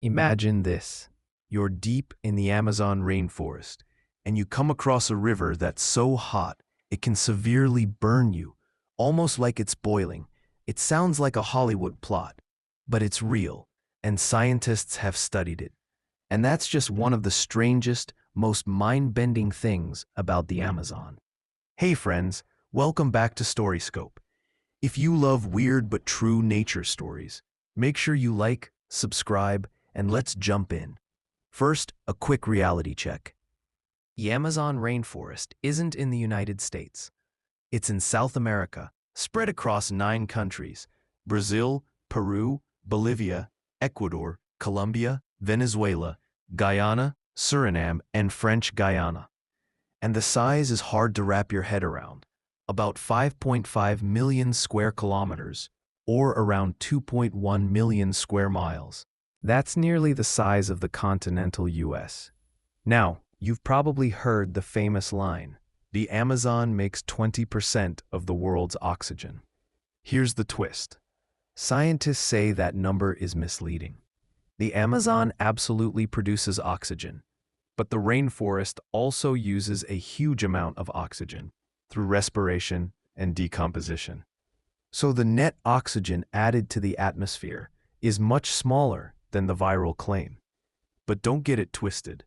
Imagine this. You're deep in the Amazon rainforest, and you come across a river that's so hot it can severely burn you, almost like it's boiling. It sounds like a Hollywood plot, but it's real, and scientists have studied it. And that's just one of the strangest, most mind-bending things about the Amazon. Hey friends, welcome back to StoryScope. If you love weird but true nature stories, make sure you like, subscribe, and let's jump in. First, a quick reality check. The Amazon rainforest isn't in the United States. It's in South America, spread across 9 countries: Brazil, Peru, Bolivia, Ecuador, Colombia, Venezuela, Guyana, Suriname, and French Guiana. And the size is hard to wrap your head around. About 5.5 million square kilometers, or around 2.1 million square miles. That's nearly the size of the continental US. Now, you've probably heard the famous line, "The Amazon makes 20% of the world's oxygen." Here's the twist. Scientists say that number is misleading. The Amazon absolutely produces oxygen, but the rainforest also uses a huge amount of oxygen through respiration and decomposition. So the net oxygen added to the atmosphere is much smaller than the viral claim. But don't get it twisted.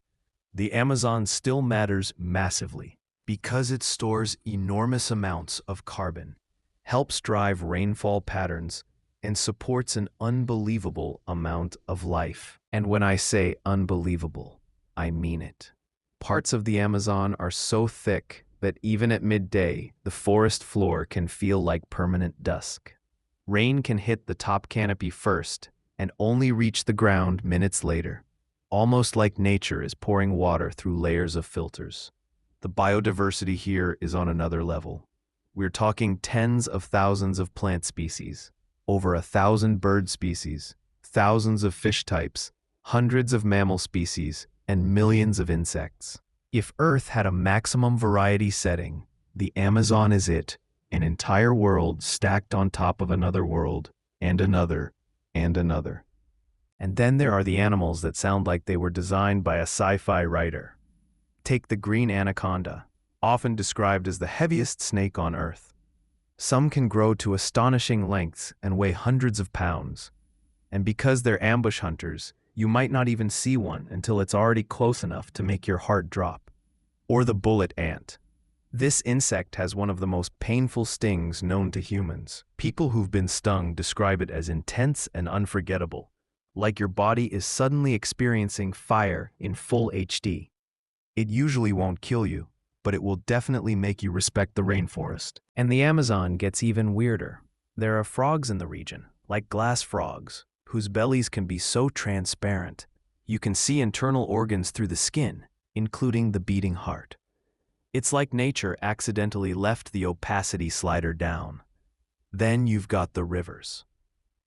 The Amazon still matters massively because it stores enormous amounts of carbon, helps drive rainfall patterns, and supports an unbelievable amount of life. And when I say unbelievable, I mean it. Parts of the Amazon are so thick that even at midday, the forest floor can feel like permanent dusk. Rain can hit the top canopy first and only reach the ground minutes later, almost like nature is pouring water through layers of filters. The biodiversity here is on another level. We're talking tens of thousands of plant species, over 1,000 bird species, thousands of fish types, hundreds of mammal species, and millions of insects. If Earth had a maximum variety setting, the Amazon is it, an entire world stacked on top of another world, and another, and another. And then there are the animals that sound like they were designed by a sci-fi writer. Take the green anaconda, often described as the heaviest snake on Earth. Some can grow to astonishing lengths and weigh hundreds of pounds. And because they're ambush hunters, you might not even see one until it's already close enough to make your heart drop. Or the bullet ant. This insect has one of the most painful stings known to humans. People who've been stung describe it as intense and unforgettable, like your body is suddenly experiencing fire in full HD. It usually won't kill you, but it will definitely make you respect the rainforest. And the Amazon gets even weirder. There are frogs in the region, like glass frogs, whose bellies can be so transparent. You can see internal organs through the skin, including the beating heart. It's like nature accidentally left the opacity slider down. Then you've got the rivers.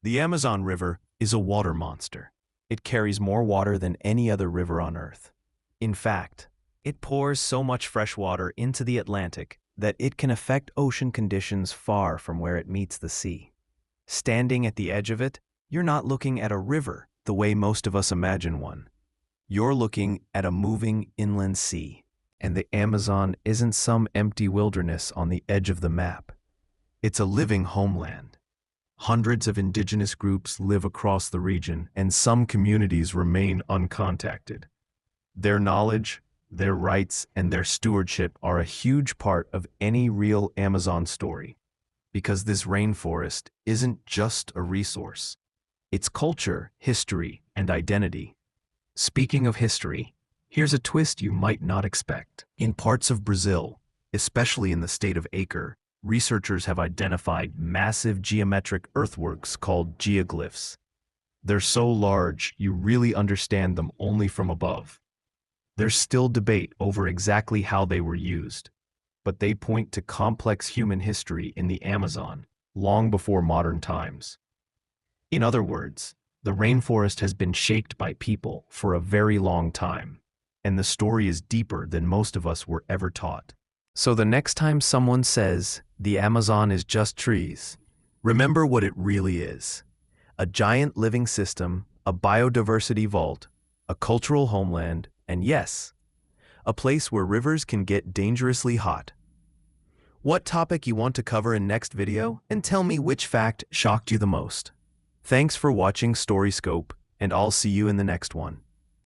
The Amazon River is a water monster. It carries more water than any other river on Earth. In fact, it pours so much fresh water into the Atlantic that it can affect ocean conditions far from where it meets the sea. Standing at the edge of it, you're not looking at a river the way most of us imagine one. You're looking at a moving inland sea. And the Amazon isn't some empty wilderness on the edge of the map. It's a living homeland. Hundreds of indigenous groups live across the region, and some communities remain uncontacted. Their knowledge, their rights, and their stewardship are a huge part of any real Amazon story, because this rainforest isn't just a resource. It's culture, history, and identity. Speaking of history, here's a twist you might not expect. In parts of Brazil, especially in the state of Acre, researchers have identified massive geometric earthworks called geoglyphs. They're so large, you really understand them only from above. There's still debate over exactly how they were used, but they point to complex human history in the Amazon, long before modern times. In other words, the rainforest has been shaped by people for a very long time, and the story is deeper than most of us were ever taught. So the next time someone says, the Amazon is just trees, remember what it really is: a giant living system a biodiversity vault, a cultural homeland, and yes, a place where rivers can get dangerously hot. What topic you want to cover in next video, and tell me which fact shocked you the most. Thanks for watching StoryScope, and I'll see you in the next one.